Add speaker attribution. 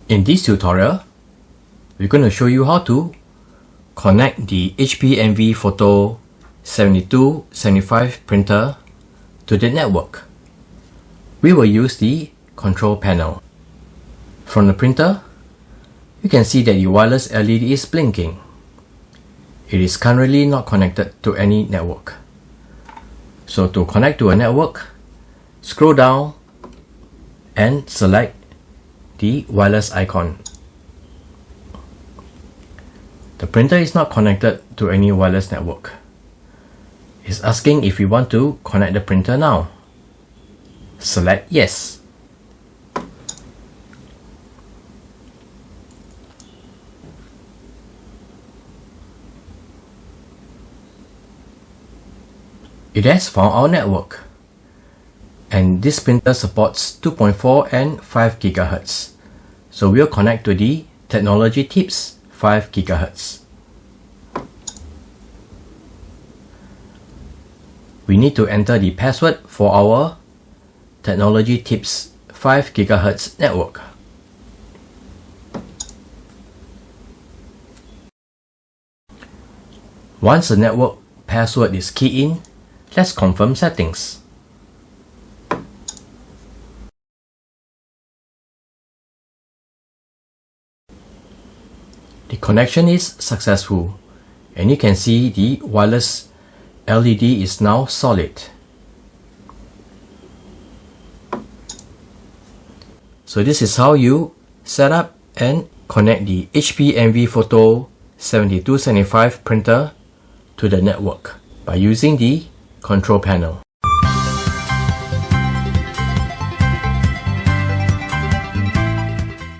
Speaker 1: In this tutorial, we're going to show you how to connect the HP Envy Photo 7275 printer to the network. We will use the control panel. From the printer, you can see that the wireless LED is blinking. It is currently not connected to any network. So to connect to a network, scroll down and select the wireless icon. The printer is not connected to any wireless network. It's asking if you want to connect the printer now. Select yes. It has found our network, and this printer supports 2.4 and 5 GHz. So we'll connect to the Technology Tips 5 GHz. We need to enter the password for our Technology Tips 5 GHz network. Once the network password is keyed in, let's confirm settings. The connection is successful, and you can see the wireless LED is now solid. So this is how you set up and connect the HP Envy Photo 7275 printer to the network by using the control panel.